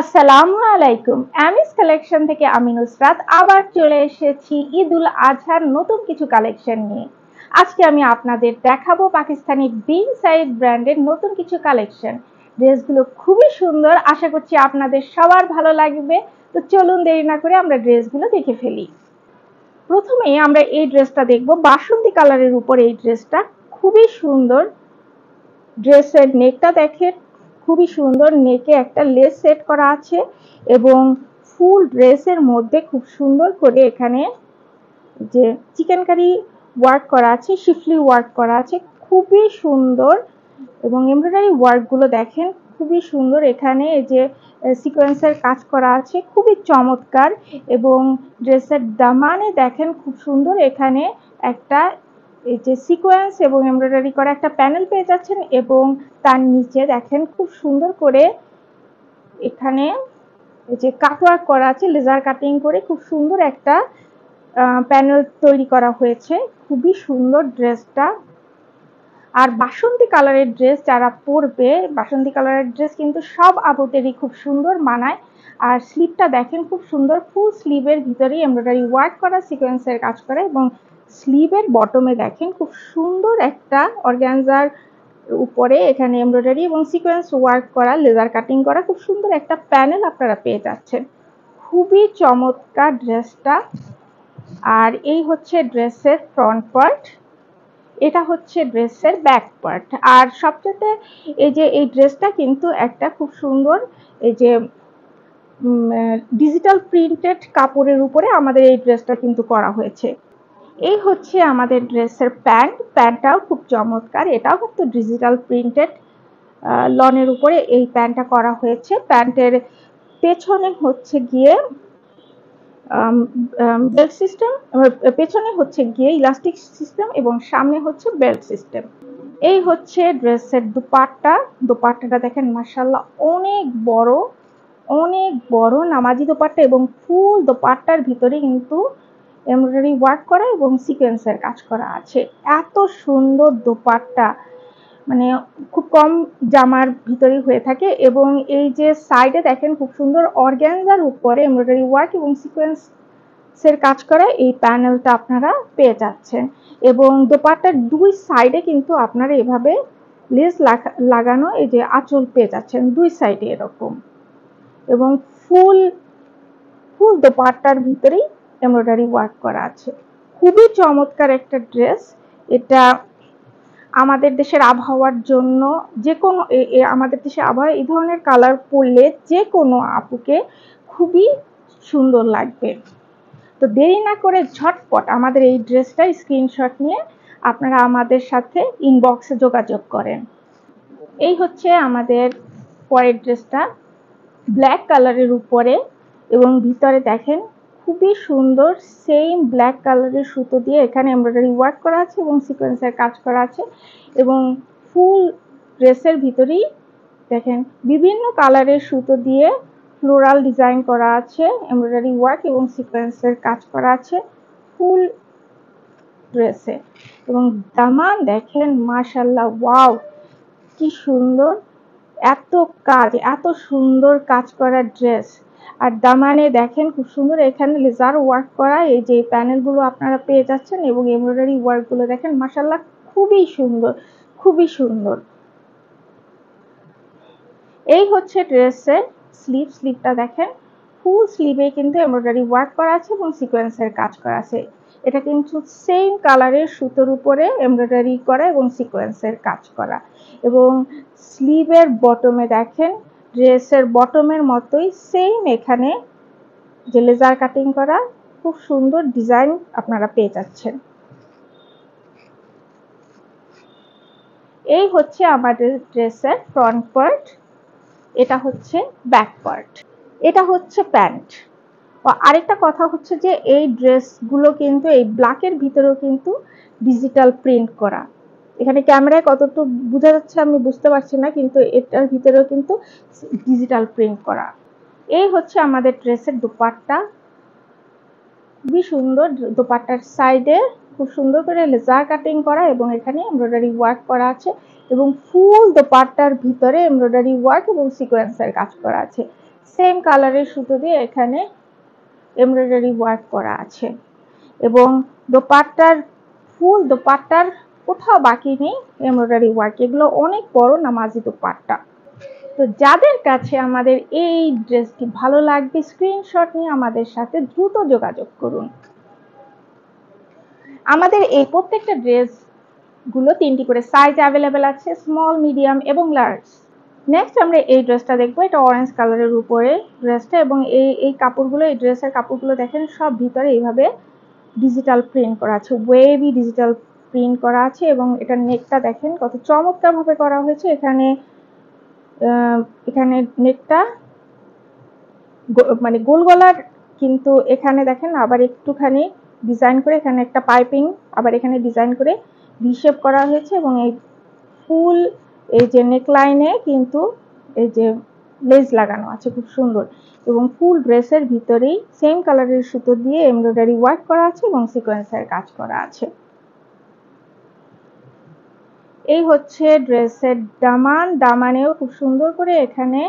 আসসালামু আলাইকুম। Amiss collection থেকে আমি নুসরাত আবার চলে এসেছি ঈদুল আজহার নতুন কিছু কালেকশন নিয়ে। আজকে আমি আপনাদের দেখাবো পাকিস্তানি বিন সাইদ ব্র্যান্ডের নতুন কিছু কালেকশন। ড্রেসগুলো খুবই সুন্দর, আশা করছি আপনাদের সবার ভালো লাগবে। তো চলুন দেরি না করে আমরা ড্রেসগুলো দেখে ফেলি। প্রথমে আমরা এই ড্রেসটা দেখব, বাসন্তী কালারের উপর এই ড্রেসটা খুবই সুন্দর। ড্রেসের নেকটা দেখেন, খুবই সুন্দর। নেকে একটা লেস সেট করা আছে এবং ফুল ড্রেসের মধ্যে খুব সুন্দর করে এখানে যে চিকেনকারি ওয়ার্ক করা আছে, শিফলি ওয়ার্ক করা আছে, খুবই সুন্দর। এবং এমব্রয়ডারি ওয়ার্কগুলো দেখেন খুবই সুন্দর। এখানে এই যে সিকোয়েন্সের কাজ করা আছে, খুবই চমৎকার। এবং ড্রেসের দামানে দেখেন খুব সুন্দর, এখানে একটা এই যে সিকোয়েন্স এবং এমব্রয়ডারি করা একটা প্যানেল পেয়ে যাচ্ছেন। এবং তার নিচে দেখেন খুব সুন্দর করে এখানে এই যে কাটওয়ার্ক করা আছে, লেজার কাটিং করে খুব সুন্দর একটা প্যানেল তৈরি করা হয়েছে। খুবই সুন্দর ড্রেসটা। আর বাসন্তী কালারের ড্রেস যারা পরবে, বাসন্তী কালারের ড্রেস কিন্তু সব আপুদেরই খুব সুন্দর মানায়। আর স্লিভটা দেখেন খুব সুন্দর, ফুল স্লিভের ভিতরেই এমব্রয়ডারি ওয়ার্ক করা, সিকোয়েন্সের কাজ করা। এবং স্লিভের বটমে দেখেন খুব সুন্দর একটা অর্গানজার উপরে এখানে এমব্রয়ডারি এবং সিকোয়েন্স ওয়ার্ক করা, লেজার কাটিং করা খুব সুন্দর একটা প্যানেল আপনারা পেয়ে যাচ্ছেন। খুবই চমৎকার ড্রেসটা। আর এই হচ্ছে ড্রেসের ফ্রন্ট পার্ট, এটা হচ্ছে ড্রেসের ব্যাক পার্ট। আর সবচেয়ে এই যে এই ড্রেসটা কিন্তু একটা খুব সুন্দর এই যে ডিজিটাল প্রিন্টেড কাপড়ের উপরে আমাদের এই ড্রেসটা কিন্তু করা হয়েছে। এই হচ্ছে আমাদের ড্রেসের প্যান্ট, প্যান্টটাও খুব চমৎকার, এটাও কিন্তু ডিজিটাল প্রিন্টেড লনের উপরে এই প্যান্টটা করা হয়েছে। প্যান্টের পেছনে হচ্ছে গিয়ে বেল্ট সিস্টেম, পেছনে হচ্ছে গিয়ে ইলাস্টিক সিস্টেম এবং সামনে হচ্ছে বেল্ট সিস্টেম। এই হচ্ছে ড্রেসের দুপাট্টা। দুপাট্টাটা দেখেন মাশাআল্লাহ অনেক বড়, অনেক বড় নামাজি দোপাট্টা। এবং ফুল দোপাট্টার ভিতরে কিন্তু এমব্রয়ডারি ওয়ার্ক করা এবং সিকোয়েন্সের কাজ করা আছে। এত সুন্দর দোপাট্টা মানে খুব কম জামার ভিতরেই হয়ে থাকে। এবং এই যে সাইডে দেখেন খুব সুন্দর অর্গানজার উপরে এমব্রয়ডারি ওয়ার্ক এবং সিকোয়েন্সের কাজ করা এই প্যানেলটা আপনারা পেয়ে যাচ্ছেন। এবং দোপাট্টার দুই সাইডে কিন্তু আপনারা এভাবে লেস লাগানো এই যে আঁচল পেয়ে যাচ্ছেন দুই সাইডে এরকম। এবং ফুল ফুল দোপাট্টার ভিতরেই এমব্রয়ডারি ওয়ার্ক করা আছে। খুবই চমৎকার একটা ড্রেস এটা। আমাদের দেশের আবহাওয়ার জন্য যে কোনো আমাদের দেশের আবহাওয়া এই ধরনের কালার পরলে যে কোনো আপুকে খুবই সুন্দর লাগবে। তো দেরি না করে ঝটপট আমাদের এই ড্রেসটা স্ক্রিনশট নিয়ে আপনারা আমাদের সাথে ইনবক্সে যোগাযোগ করেন। এই হচ্ছে আমাদের পরের ড্রেসটা, ব্ল্যাক কালারের উপরে এবং ভিতরে দেখেন খুবই সুন্দর সেম ব্ল্যাক কালারের সুতো দিয়ে এখানে এমব্রয়ডারি ওয়ার্ক করা আছে এবং সিকোয়েন্সের কাজ করা আছে। এবং ফুল ড্রেসের ভিতরেই দেখেন বিভিন্ন কালারের সুতো দিয়ে ফ্লোরাল ডিজাইন করা আছে, এমব্রয়ডারি ওয়ার্ক এবং সিকোয়েন্সের কাজ করা আছে ফুল ড্রেসে। এবং দামান দেখেন মাশাআল্লাহ, ওয়াও কি সুন্দর, এত কাজ, এত সুন্দর কাজ করা ড্রেস। আর দামানে দেখেন খুব সুন্দর এখানে লেজার ওয়ার্ক করা এই যে প্যানেলগুলো আপনারা পেয়ে যাচ্ছেন। এবং এমব্রয়ডারি ওয়ার্কগুলো দেখেন মাশাআল্লাহ খুবই সুন্দর, খুবই সুন্দর। এই হচ্ছে ড্রেসের স্লিভ, স্লিভটা দেখেন ফুল স্লিভে কিন্তু এমব্রয়ডারি ওয়ার্ক করা আছে এবং সিকোয়েন্সের কাজ করা আছে। এটা কিন্তু সেম কালারের সুতোর উপরে এমব্রয়ডারি করা এবং সিকোয়েন্সের কাজ করা। এবং স্লিভের বটমে দেখেন ড্রেসের বটমের মতোই সেম এখানে যে লেজার কাটিং করা খুব সুন্দর ডিজাইন আপনারা পেয়ে যাচ্ছেন। এই হচ্ছে আমাদের ড্রেসের ফ্রন্ট পার্ট, এটা হচ্ছে ব্যাক পার্ট, এটা হচ্ছে প্যান্ট। আরেকটা কথা হচ্ছে যে এই ড্রেসগুলো কিন্তু এই ব্ল্যাকের ভিতরেও কিন্তু ডিজিটাল প্রিন্ট করা। এখানে ক্যামেরায় কতটুকু বোঝা যাচ্ছে আমি বুঝতে পারছি না, কিন্তু এটার ভিতরেও কিন্তু ডিজিটাল প্রিন্ট করা। এই হচ্ছে আমাদের ড্রেসের দোপাট্টা, খুবই সুন্দর। দোপাট্টার সাইডে খুব সুন্দর করে লেজার কাটিং করা এবং এখানে এমব্রয়ডারি ওয়ার্ক করা আছে। এবং ফুল দোপাট্টার ভিতরে এমব্রয়ডারি ওয়ার্ক এবং সিকোয়েন্সের কাজ করা আছে। সেম কালারের সুতো দিয়ে এখানে এমব্রয়ডারি ওয়ার্ক করা আছে এবং দোপাট্টার ফুল দোপাট্টার কোথাও বাকি নেই এমব্রয়ডারি ওয়ার্ক। এগুলো অনেক বড় নামাজি দোপাট্টা। তো যাদের কাছে আমাদের এই ড্রেসটি ভালো লাগবে স্ক্রিনশট নিয়ে আমাদের সাথে দ্রুত যোগাযোগ করুন। আমাদের এই প্রত্যেকটা ড্রেস গুলো 3টি করে সাইজ অ্যাভেলেবেল আছে, স্মল, মিডিয়াম এবং লার্জ। নেক্সট আমরা এই ড্রেসটা দেখবো। এটা অরেঞ্জ কালারের উপরে ড্রেসটা এবং এই কাপড়গুলো, এই ড্রেসের কাপড়গুলো দেখেন সব ভিতরে এইভাবে ডিজিটাল প্রিন্ট করা আছে, ওয়েভি ডিজিটাল প্রিন্ট করা আছে এবং এটার নেকটা দেখেন কত চমৎকার ভাবে করা হয়েছে। এখানে নেকটা মানে গোল গলার, কিন্তু এখানে দেখেন আবার একটুখানি ডিজাইন করে এখানে একটা পাইপিং আবার এখানে ডিজাইন করে ভি শেপ করা হয়েছে এবং এই ফুল এই যে নেকলাইনে কিন্তু এই যে লেস লাগানো আছে খুব সুন্দর এবং ফুল ড্রেসের ভিতরেই সেম কালারের সুতো দিয়ে এমব্রয়ডারি ওয়ার্ক করা আছে এবং সিকোয়েন্সের কাজ করা আছে। এই হচ্ছে ড্রেসের দামান। দামানেও খুব সুন্দর করে এখানে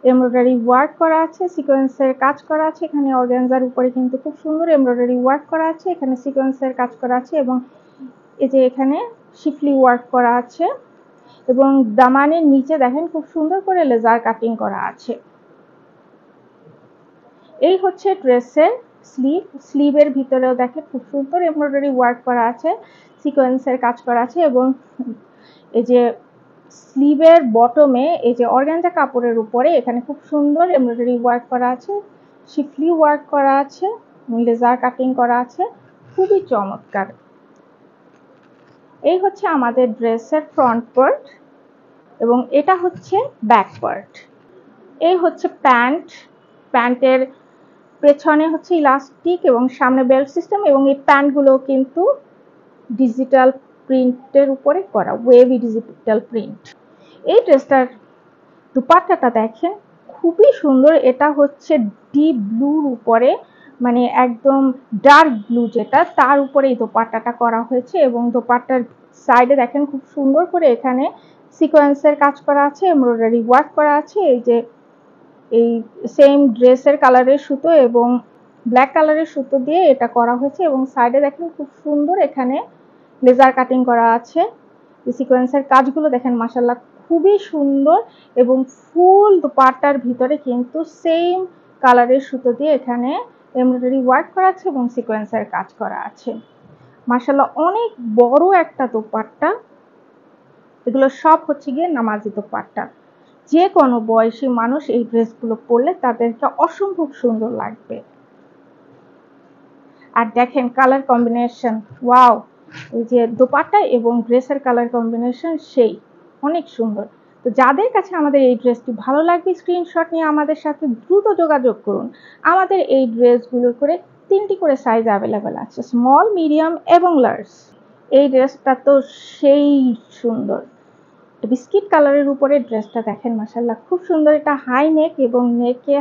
এমব্রয়ডারি ওয়ার্ক করা আছে, সিকোয়েন্সের কাজ করা আছে। এখানে অর্গানজার উপরে কিন্তু খুব সুন্দর এমব্রয়ডারি ওয়ার্ক করা আছে, এখানে সিকোয়েন্সের কাজ করা আছে এবং এই যে এখানে শিফলি ওয়ার্ক করা আছে এবং দামানের নিচে দেখেন খুব সুন্দর করে লেজার কাটিং করা আছে। এই হচ্ছে ড্রেসের স্লিভ। স্লিভের ভিতরেও দেখেন খুব সুন্দর এমব্রয়ডারি ওয়ার্ক করা আছে, সিকোয়েন্সের কাজ করা আছে এবং এই যে স্লিভের বটমে এই যে অর্গানজা কাপড়ের উপরে এখানে খুব সুন্দর এমব্রয়ডারি ওয়ার্ক করা আছে, শিফলি ওয়ার্ক করা আছে, লেজার কাটিং করা আছে, খুবই চমৎকার। এই হচ্ছে আমাদের ড্রেসের ফ্রন্ট পার্ট এবং এটা হচ্ছে ব্যাক পার্ট। এই হচ্ছে প্যান্ট। প্যান্টের পেছনে হচ্ছে ইলাস্টিক এবং সামনে বেল্ট সিস্টেম এবং এই প্যান্টগুলো কিন্তু ডিজিটাল প্রিন্টের উপরে করা, ওয়েভি ডিজিটাল প্রিন্ট। এই ড্রেসটার দুপাট্টাটা দেখেন খুবই সুন্দর। এটা হচ্ছে ডিপ ব্লুর উপরে, মানে একদম ডার্ক ব্লু যেটা, তার উপরে এই দোপাট্টাটা করা হয়েছে এবং দোপাট্টার সাইডে দেখেন খুব সুন্দর করে এখানে সিকোয়েন্সের কাজ করা আছে, এমব্রয়ডারি ওয়ার্ক করা আছে। এই যে এই সেম ড্রেসের কালারের সুতো এবং ব্ল্যাক কালারের সুতো দিয়ে এটা করা হয়েছে এবং সাইডে দেখেন খুব সুন্দর এখানে লেজার কাটিং করা আছে। সিকোয়েন্সের কাজগুলো দেখেন মাশাআল্লাহ খুবই সুন্দর এবং ফুল দোপাট্টার ভিতরে কিন্তু সেম কালারের সুতো দিয়ে এখানে এমব্রয়ডারি ওয়ার্ক করা আছে এবং সিকোয়েন্সের কাজ করা আছে। মাশাআল্লাহ অনেক বড় একটা দোপাট্টা। এগুলো সব হচ্ছে গিয়ে নামাজি দোপাট্টা। যে কোনো বয়সী মানুষ এই ড্রেসগুলো পরলে তাদেরকে অসম্ভব সুন্দর লাগবে। আর দেখেন কালার কম্বিনেশন, ওয়াও! এই যে দোপাট্টা এবং ড্রেসের কালার কম্বিনেশন সেই অনেক সুন্দর। তো যাদের কাছে আমাদের এই ড্রেসটি ভালো লাগবে স্ক্রিনশট নিয়ে আমাদের সাথে দ্রুত যোগাযোগ করুন। আমাদের এই ড্রেসগুলোর করে 3টি করে সাইজ অ্যাভেলেবেল আছে, স্মল, মিডিয়াম এবং লার্জ। এই ড্রেসটা তো সেই সুন্দর, বিস্কিট কালারের উপরে ড্রেসটা দেখেন মাশাআল্লাহ খুব সুন্দর। এটা হাই নেক এবং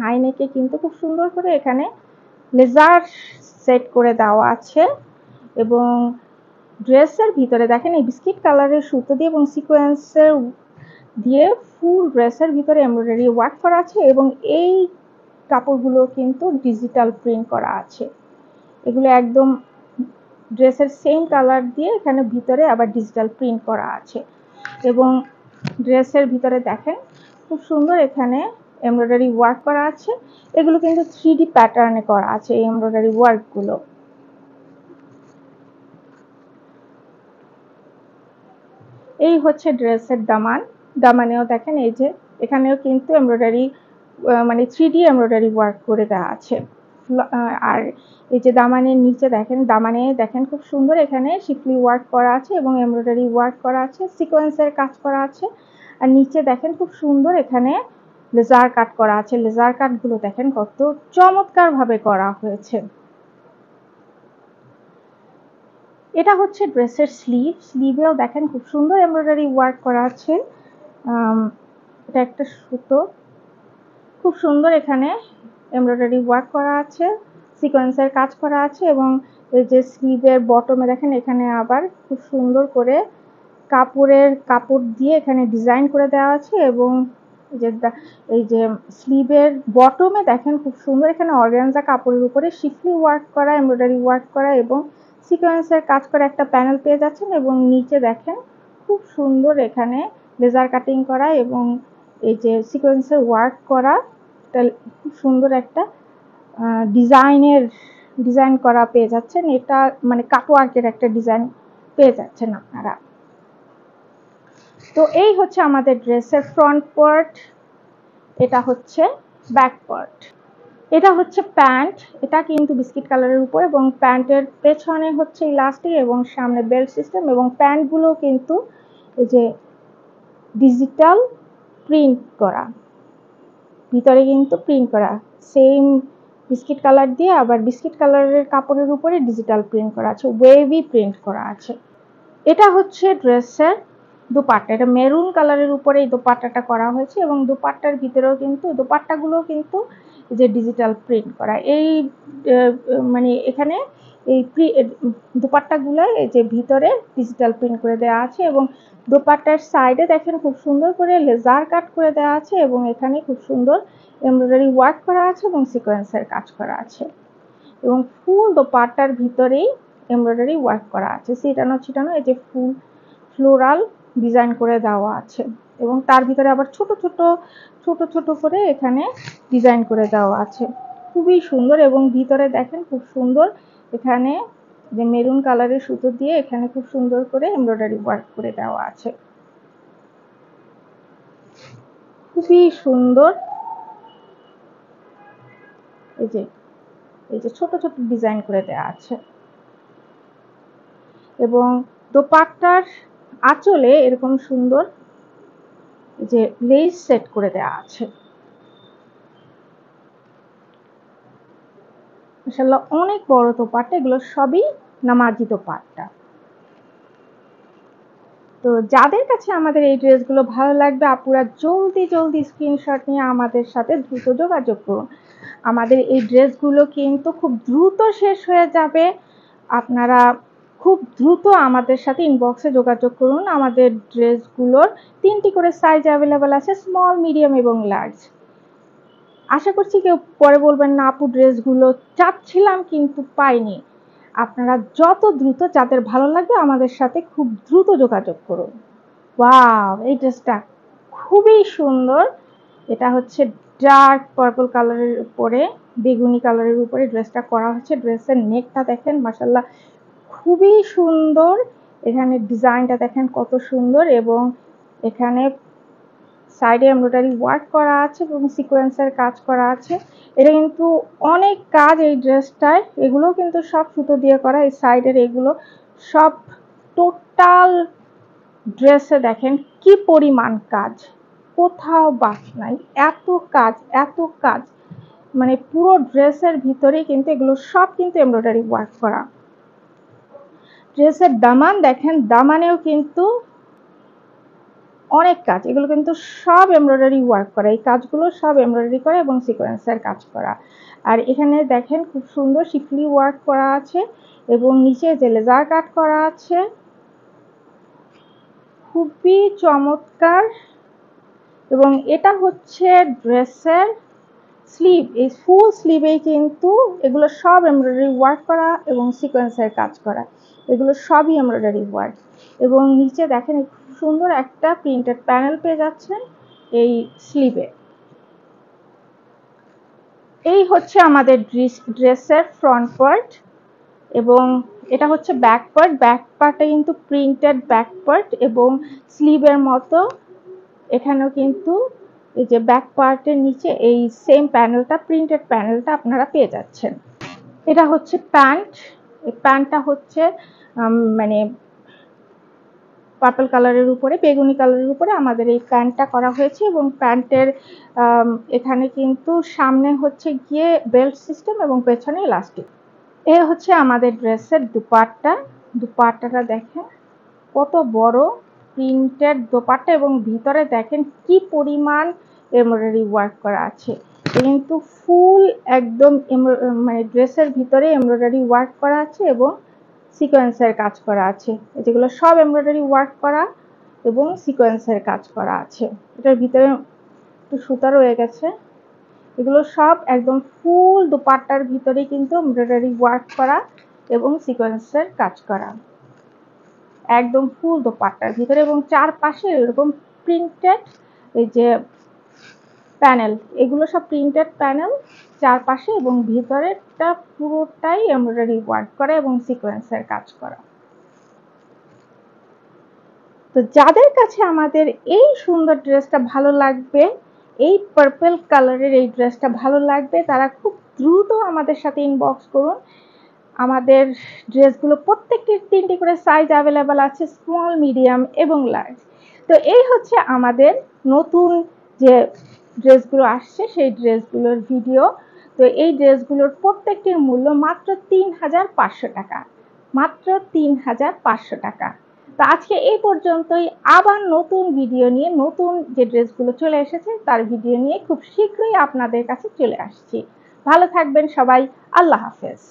হাই নেকে কিন্তু খুব সুন্দর করে এখানে লেজার সেট করে দেওয়া আছে এবং ড্রেসের ভিতরে দেখেন এই বিস্কিট কালারের সুতো দিয়ে এবং সিকোয়েন্সের দিয়ে ফুল ড্রেসের ভিতরে এমব্রয়ডারি ওয়ার্ক করা আছে এবং এই কাপড়গুলো কিন্তু ডিজিটাল প্রিন্ট করা আছে। এগুলো একদম ড্রেসের সেম কালার দিয়ে এখানে ভিতরে আবার ডিজিটাল প্রিন্ট করা আছে এবং ড্রেসের ভিতরে দেখেন খুব সুন্দর এখানে এমব্রয়ডারি ওয়ার্ক করা আছে। এগুলো কিন্তু 3D প্যাটার্নে করা আছে এই এমব্রয়ডারি ওয়ার্কগুলো। এই হচ্ছে ড্রেসের দামান। দামানেও দেখেন এই যে এখানেও কিন্তু এমব্রয়ডারি মানে 3D এমব্রয়ডারি ওয়ার্ক করে দেওয়া আছে। আর এই যে দামানের নিচে দেখেন, দামানে দেখেন খুব সুন্দর এখানে শিফলি ওয়ার্ক করা আছে এবং এমব্রয়ডারি ওয়ার্ক করা আছে, সিকোয়েন্সের কাজ করা আছে। আর নিচে দেখেন খুব সুন্দর এখানে লেজার কাট করা আছে। লেজার কাটগুলো দেখেন কত চমৎকার ভাবে করা হয়েছে। এটা হচ্ছে ড্রেসের স্লিভ। স্লিভেও দেখেন খুব সুন্দর এমব্রয়ডারি ওয়ার্ক করা আছে। এটা একটা সুতো, খুব সুন্দর এখানে এমব্রয়ডারি ওয়ার্ক করা আছে, সিকোয়েন্সের কাজ করা আছে এবং এই যে স্লিভের বটমে দেখেন এখানে আবার খুব সুন্দর করে কাপড় দিয়ে এখানে ডিজাইন করে দেওয়া আছে এবং এই যে স্লিভের বটমে দেখেন খুব সুন্দর এখানে অর্গানজা কাপড়ের উপরে শিফলি ওয়ার্ক করা, এমব্রয়ডারি ওয়ার্ক করা এবং সিকোয়েন্সের কাজ করা একটা প্যানেল পেয়ে যাচ্ছেন। এবং নিচে দেখেন খুব সুন্দর এখানে লেজার কাটিং করা এবং এই যে সিকোয়েন্সের ওয়ার্ক করা, খুব সুন্দর একটা ডিজাইন করা পেয়ে যাচ্ছেন। এটা মানে কাটওয়ার্কের একটা ডিজাইন পেয়ে যাচ্ছেন আপনারা। তো এই হচ্ছে আমাদের ড্রেসের ফ্রন্ট পার্ট, এটা হচ্ছে ব্যাক পার্ট। এটা হচ্ছে প্যান্ট, এটা কিন্তু বিস্কিট কালারের উপর এবং প্যান্টের পেছনে হচ্ছে ইলাস্টিক এবং সামনে বেল্ট সিস্টেম এবং প্যান্টগুলো কিন্তু এই যে ডিজিটাল প্রিন্ট করা, ভিতরে কিন্তু প্রিন্ট করা সেম বিস্কিট কালার দিয়ে, আবার বিস্কিট কালারের কাপড়ের উপরে ডিজিটাল প্রিন্ট করা আছে, ওয়েভি প্রিন্ট করা আছে। এটা হচ্ছে ড্রেসের দুপাট্টা, এটা মেরুন কালারের উপরে এই দুপাট্টাটা করা হয়েছে এবং দুপাট্টার ভিতরেও কিন্তু দুপাট্টাগুলো কিন্তু যে ডিজিটাল প্রিন্ট করা। এই মানে এখানে এই দুপাট্টাগুলো এই যে ভিতরে ডিজিটাল প্রিন্ট করে দেওয়া আছে এবং দুপাট্টার সাইডে দেখেন খুব সুন্দর করে লেজার কাট করে দেওয়া আছে এবং এখানে খুব সুন্দর এমব্রয়ডারি ওয়ার্ক করা আছে এবং সিকোয়েন্সের কাজ করা আছে এবং ফুল দুপাট্টার ভিতরেই এমব্রয়ডারি ওয়ার্ক করা আছে, ছিটানো ছিটানো এই যে ফুল ফ্লোরাল ডিজাইন করে দেওয়া আছে এবং তার ভিতরে আবার ছোট ছোট করে এখানে ডিজাইন করে দেওয়া আছে, খুবই সুন্দর। এবং ভিতরে দেখেন খুব সুন্দর এখানে যে মেরুন কালারের সুতো দিয়ে এখানে খুব সুন্দর করে এমব্রয়ডারি ওয়ার্ক করে দেওয়া আছে, খুবই সুন্দর। এই যে ছোট ডিজাইন করে দেওয়া আছে এবং দোপাট্টার আঁচলে এরকম সুন্দর যে লেস সেট করে দেওয়া আছে। মাশাআল্লাহ অনেক বড় দোপাট্টা, এগুলো সবই নামাজি দোপাট্টা। তো যাদের কাছে আমাদের এই ড্রেসগুলো ভালো লাগবে আপুরা জলদি স্ক্রিনশট নিয়ে আমাদের সাথে দ্রুত যোগাযোগ করুন। আমাদের এই ড্রেসগুলো কিন্তু খুব দ্রুত শেষ হয়ে যাবে, আপনারা খুব দ্রুত আমাদের সাথে ইনবক্সে যোগাযোগ করুন। আমাদের ড্রেসগুলোর 3টি করে সাইজ অ্যাভেলেবেল আছে, স্মল, মিডিয়াম এবং লার্জ। আশা করছি কেউ পরে বলবেন না আপু ড্রেসগুলো চাচ্ছিলাম কিন্তু পাইনি। আপনারা যত দ্রুত, যাদের ভালো লাগবে আমাদের সাথে খুব দ্রুত যোগাযোগ করুন। ওয়াও, এই ড্রেসটা খুবই সুন্দর। এটা হচ্ছে ডার্ক পার্পল কালারের উপরে বেগুনি কালারের উপরে ড্রেসটা করা হচ্ছে। ড্রেসের নেকটা দেখেন মাশাআল্লাহ খুবই সুন্দর, এখানে ডিজাইনটা দেখেন কত সুন্দর এবং এখানে সাইডে এমব্রয়ডারি ওয়ার্ক করা আছে এবং সিকোয়েন্সের কাজ করা আছে। এটা কিন্তু অনেক কাজ এই ড্রেসটায়, এগুলো কিন্তু সব সুতো দিয়ে করা। এই সাইডের এগুলো সব টোটাল ড্রেসে দেখেন কি পরিমাণ কাজ, কোথাও বাদ নাই, এত কাজ মানে পুরো ড্রেসের ভিতরে কিন্তু এগুলো সব কিন্তু এমব্রয়ডারি ওয়ার্ক করা। ড্রেসের দামান দেখেন, দামানেও কিন্তু অনেক কাজ, এগুলো কিন্তু সব এমব্রয়ডারি ওয়ার্ক করা, এই কাজগুলো সব এমব্রয়ডারি করা এবং সিকোয়েন্সের কাজ করা। আর এখানে দেখেন খুব সুন্দর শিফলি ওয়ার্ক করা আছে এবং নিচে যে লেজার কাট করা আছে, খুবই চমৎকার। এবং এটা হচ্ছে ড্রেসের স্লিভ, এই ফুল স্লিভেই কিন্তু এগুলো সব এমব্রয়ডারি ওয়ার্ক করা এবং সিকোয়েন্সের কাজ করা, এগুলো সবই এমব্রয়ডারি ওয়ার্ক। এবং নিচে দেখেন খুব সুন্দর একটা প্রিন্টেড প্যানেল পেয়ে যাচ্ছেন এই স্লিভে। এই হচ্ছে আমাদের ড্রেসের ফ্রন্ট পার্ট এবং এটা হচ্ছে ব্যাক পার্ট। ব্যাক পার্টটা কিন্তু প্রিন্টেড ব্যাক পার্ট এবং স্লিভের মতো এখানেও কিন্তু এই যে ব্যাক পার্টের নিচে এই সেম প্যানেলটা, প্রিন্টেড প্যানেলটা আপনারা পেয়ে যাচ্ছেন। এটা হচ্ছে প্যান্ট, এই প্যান্টটা হচ্ছে মানে পার্পল কালারের উপরে বেগুনি কালারের উপরে আমাদের এই প্যান্টটা করা হয়েছে এবং প্যান্টের এখানে কিন্তু সামনে হচ্ছে গিয়ে বেল্ট সিস্টেম এবং পেছনে ইলাস্টিক। এই হচ্ছে আমাদের ড্রেসের দুপাট্টা। দুপাট্টাটা দেখেন কত বড় প্রিন্টেড দোপাট্টা এবং ভিতরে দেখেন কি পরিমাণ এমব্রয়ডারি ওয়ার্ক করা আছে, কিন্তু ফুল একদম মানে ড্রেসের ভিতরে এমব্রয়ডারি ওয়ার্ক করা আছে এবং সিকোয়েন্সের কাজ করা আছে, যেগুলো সব এমব্রয়ডারি ওয়ার্ক করা এবং সিকোয়েন্সের কাজ করা আছে। এটার ভিতরে একটু সুতা রয়ে গেছে। এগুলো সব একদম ফুল দোপাট্টার ভিতরে কিন্তু এমব্রয়ডারি ওয়ার্ক করা এবং সিকোয়েন্সের কাজ করা, একদম ফুল দোপাট্টার ভিতরে, এবং চারপাশে এরকম প্রিন্টেড এই যে প্যানেল, এগুলো সব প্রিন্টেড প্যানেল চারপাশে, এবং ভিতরেরটা পুরোটাই এমব্রয়ডারি ওয়ার্ক করা এবং সিকোয়েন্সের কাজ করা। তো যাদের কাছে আমাদের এই সুন্দর ড্রেসটা ভালো লাগবে, এই পার্পল কালারের এই ড্রেসটা ভালো লাগবে, তারা খুব দ্রুত আমাদের সাথে ইনবক্স করুন। আমাদের ড্রেসগুলো প্রত্যেকটির 3টি করে সাইজ অ্যাভেলেবেল আছে, স্মল, মিডিয়াম এবং লার্জ। তো এই হচ্ছে আমাদের নতুন যে ড্রেসগুলো আসছে সেই ড্রেসগুলোর ভিডিও। তো এই ড্রেসগুলোর প্রত্যেকটির মূল্য মাত্র ৩,৫০০ টাকা, মাত্র ৩,৫০০ টাকা। তো আজকে এই পর্যন্তই। আবার নতুন ভিডিও নিয়ে, নতুন যে ড্রেসগুলো চলে এসেছে তার ভিডিও নিয়ে খুব শীঘ্রই আপনাদের কাছে চলে আসছি। ভালো থাকবেন সবাই। আল্লাহ হাফেজ।